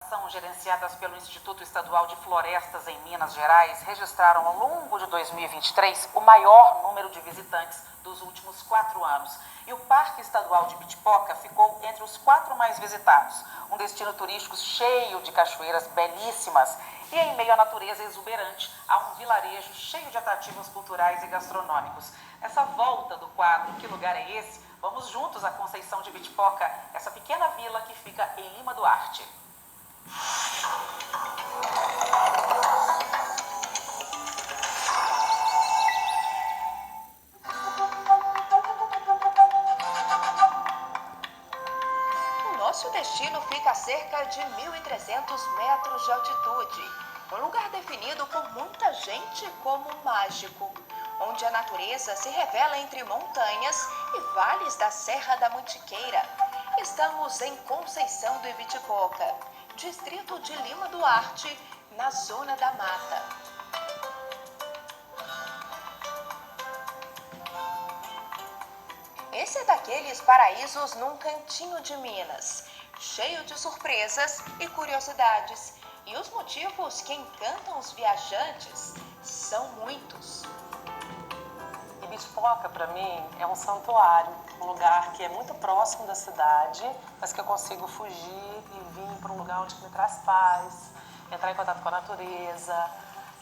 ação gerenciadas pelo Instituto Estadual de Florestas em Minas Gerais registraram ao longo de 2023 o maior número de visitantes dos últimos 4 anos. E o Parque Estadual de Bitipoca ficou entre os 4 mais visitados. Um destino turístico cheio de cachoeiras belíssimas e em meio à natureza exuberante, há um vilarejo cheio de atrativos culturais e gastronômicos. Nessa volta do quadro Que Lugar é Esse? Vamos juntos à Conceição de Bitipoca, essa pequena vila que fica em Lima Duarte. O nosso destino fica a cerca de 1.300 metros de altitude. Um lugar definido por muita gente como mágico, onde a natureza se revela entre montanhas e vales da Serra da Mantiqueira. Estamos em Conceição do Ibitipoca, distrito de Lima Duarte, na Zona da Mata. Esse é daqueles paraísos num cantinho de Minas, cheio de surpresas e curiosidades. E os motivos que encantam os viajantes são muitos. Bitipoca, para mim, é um santuário, um lugar que é muito próximo da cidade, mas que eu consigo fugir e vir para um lugar onde me traz paz, entrar em contato com a natureza,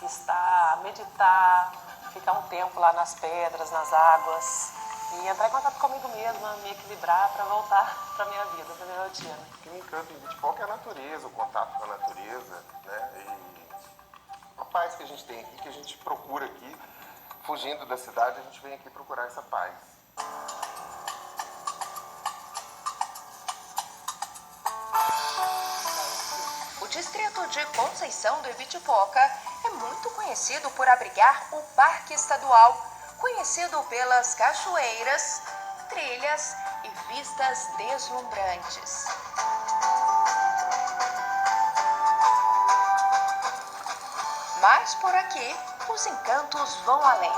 estar, meditar, ficar um tempo lá nas pedras, nas águas e entrar em contato comigo mesma, me equilibrar para voltar para minha vida, para minha rotina. O que me encanta em Bitipoca é a natureza, o contato com a natureza, né? E a paz que a gente tem aqui, que a gente procura aqui. Fugindo da cidade, a gente vem aqui procurar essa paz. O distrito de Conceição do Ibitipoca é muito conhecido por abrigar o Parque Estadual, conhecido pelas cachoeiras, trilhas e vistas deslumbrantes. Mas por aqui, os encantos vão além.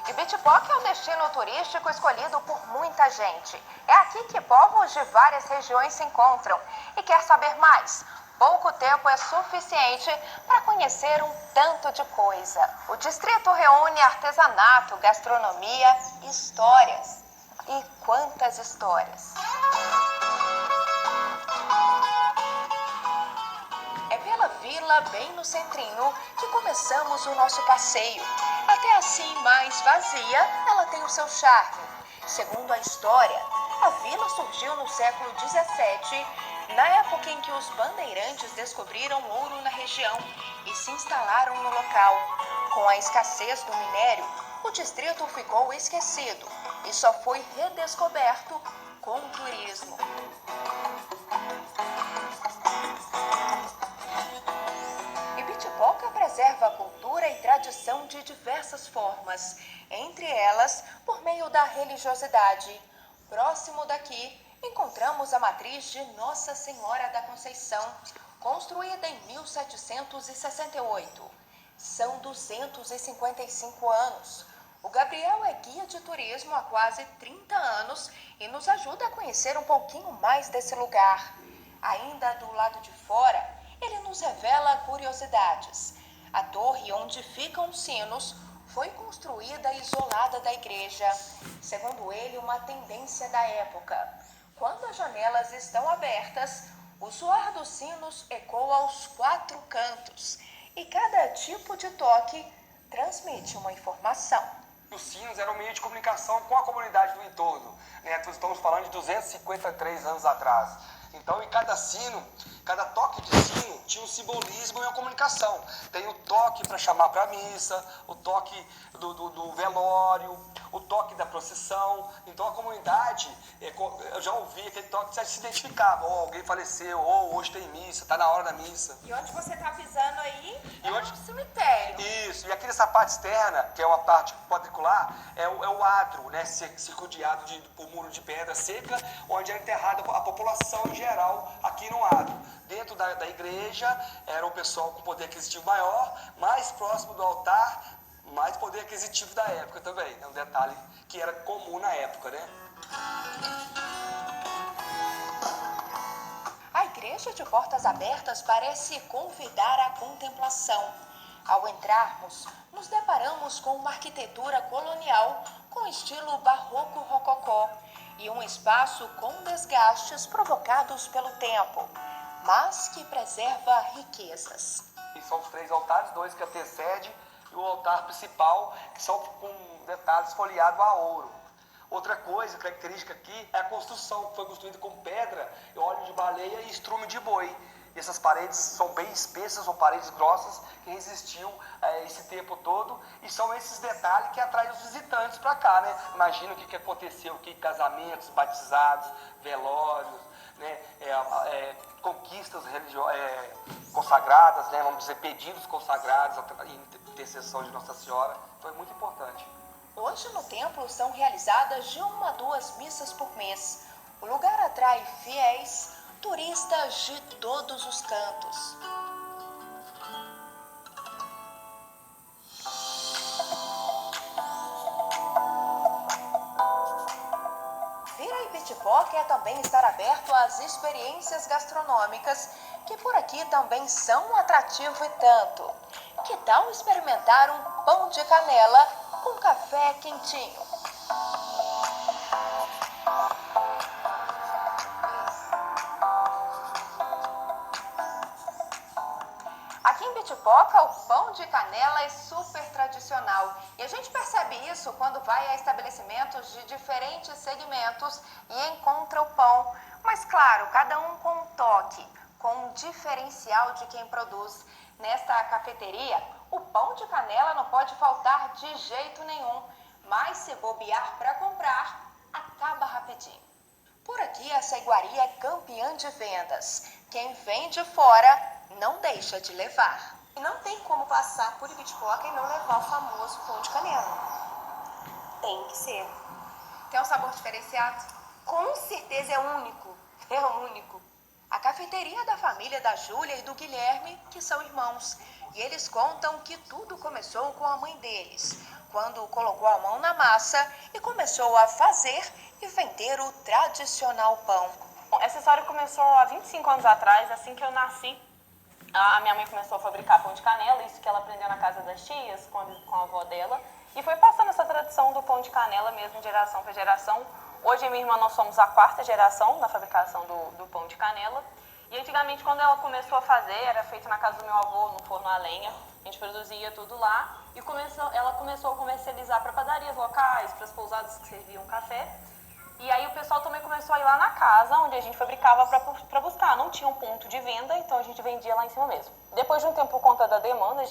Ibitipoca é o destino turístico escolhido por muita gente. É aqui que povos de várias regiões se encontram. E quer saber mais? Pouco tempo é suficiente para conhecer um tanto de coisa. O distrito reúne artesanato, gastronomia, histórias. E quantas histórias! É pela vila, bem no centrinho, que começamos o nosso passeio. Até assim mais vazia, ela tem o seu charme. Segundo a história, a vila surgiu no século XVII, na época em que os bandeirantes descobriram ouro na região e se instalaram no local. Com a escassez do minério, o distrito ficou esquecido e só foi redescoberto com o turismo. Ibitipoca preserva a cultura e tradição de diversas formas, entre elas por meio da religiosidade. Próximo daqui, encontramos a matriz de Nossa Senhora da Conceição, construída em 1768. São 255 anos. O Gabriel é guia de turismo há quase 30 anos e nos ajuda a conhecer um pouquinho mais desse lugar. Ainda do lado de fora, ele nos revela curiosidades. A torre onde ficam os sinos foi construída isolada da igreja, segundo ele, uma tendência da época. Quando as janelas estão abertas, o soar dos sinos ecoa aos 4 cantos e cada tipo de toque transmite uma informação. Os sinos eram um meio de comunicação com a comunidade do entorno, né? Estamos falando de 253 anos atrás. Então, em cada sino, cada toque de sino tinha um simbolismo e uma comunicação. Tem o toque para chamar para a missa, o toque do velório, o toque da procissão. Então, a comunidade, eu já ouvi aquele toque, já se identificava. Ou alguém faleceu, ou hoje tem missa, está na hora da missa. E onde você está pisando aí é um cemitério. Isso, e aqui nessa parte externa, que é uma parte quadricular, é o adro, né, circundiado por muro de pedra seca, onde era enterrada a população em geral aqui no adro. Dentro da igreja era o pessoal com poder aquisitivo maior, mais próximo do altar, mais poder aquisitivo da época também. É um detalhe que era comum na época, né? A este de portas abertas parece convidar à contemplação. Ao entrarmos, nos deparamos com uma arquitetura colonial com estilo barroco-rococó e um espaço com desgastes provocados pelo tempo, mas que preserva riquezas. E são os 3 altares, 2 que antecedem e o altar principal, que são com detalhes folheados a ouro. Outra coisa característica aqui é a construção, que foi construída com pedra, óleo de baleia e estrume de boi. E essas paredes são bem espessas, são paredes grossas, que resistiam esse tempo todo. E são esses detalhes que atraem os visitantes para cá, né? Imagina o que aconteceu aqui, casamentos, batizados, velórios, né? Conquistas consagradas, né? Vamos dizer, pedidos consagrados, intercessão de Nossa Senhora. Foi muito importante. Hoje no templo são realizadas de 1 a 2 missas por mês. O lugar atrai fiéis, turistas de todos os cantos. Viraipitipoca é também estar aberto às experiências gastronômicas, que por aqui também são um atrativo e tanto. Que tal experimentar um pão de canela com café quentinho? Aqui em Bitipoca, o pão de canela é super tradicional e a gente percebe isso quando vai a estabelecimentos de diferentes segmentos e encontra o pão. Mas claro, cada um com um toque, com um diferencial de quem produz. Nesta cafeteria, o pão de canela não pode faltar de jeito nenhum, mas se bobear para comprar, acaba rapidinho. Por aqui, essa iguaria é campeã de vendas. Quem vem de fora não deixa de levar. E não tem como passar por Ibitipoca e não levar o famoso pão de canela. Tem que ser. Tem um sabor diferenciado? Com certeza é único. É único. A cafeteria da família da Júlia e do Guilherme, que são irmãos. E eles contam que tudo começou com a mãe deles, quando colocou a mão na massa e começou a fazer e vender o tradicional pão. Bom, essa história começou há 25 anos atrás, assim que eu nasci. A minha mãe começou a fabricar pão de canela, isso que ela aprendeu na casa das tias, com a avó dela. E foi passando essa tradição do pão de canela mesmo, de geração para geração. Hoje, minha irmã, nós somos a 4ª geração na fabricação do pão de canela. E antigamente, quando ela começou a fazer, era feito na casa do meu avô, no forno a lenha. A gente produzia tudo lá. E ela começou a comercializar para padarias locais, para as pousadas que serviam café. E aí o pessoal também começou a ir lá na casa, onde a gente fabricava para buscar. Não tinha um ponto de venda, então a gente vendia lá em cima mesmo. Depois de um tempo, por conta da demanda,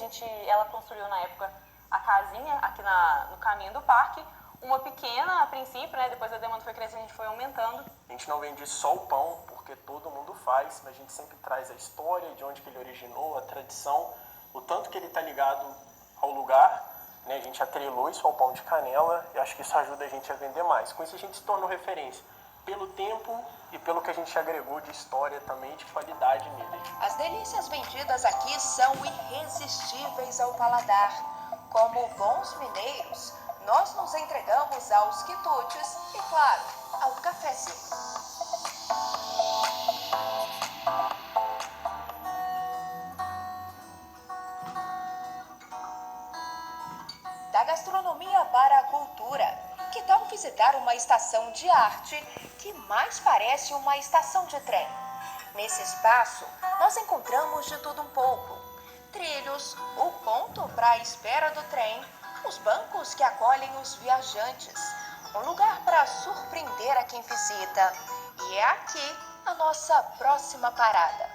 ela construiu na época a casinha aqui no caminho do parque. Uma pequena a princípio, né? Depois a demanda foi crescendo, a gente foi aumentando. A gente não vende só o pão, porque todo mundo faz, mas a gente sempre traz a história, de onde que ele originou, a tradição, o tanto que ele está ligado ao lugar, né? A gente atrelou isso ao pão de canela e acho que isso ajuda a gente a vender mais. Com isso a gente se tornou referência, pelo tempo e pelo que a gente agregou de história também, de qualidade nele. As delícias vendidas aqui são irresistíveis ao paladar. Como bons mineiros, nós nos entregamos aos quitutes e, claro, ao cafezinho. Da gastronomia para a cultura, que tal visitar uma estação de arte que mais parece uma estação de trem? Nesse espaço, nós encontramos de tudo um pouco. Trilhos, o ponto para a espera do trem, os bancos que acolhem os viajantes, um lugar para surpreender a quem visita. E é aqui a nossa próxima parada.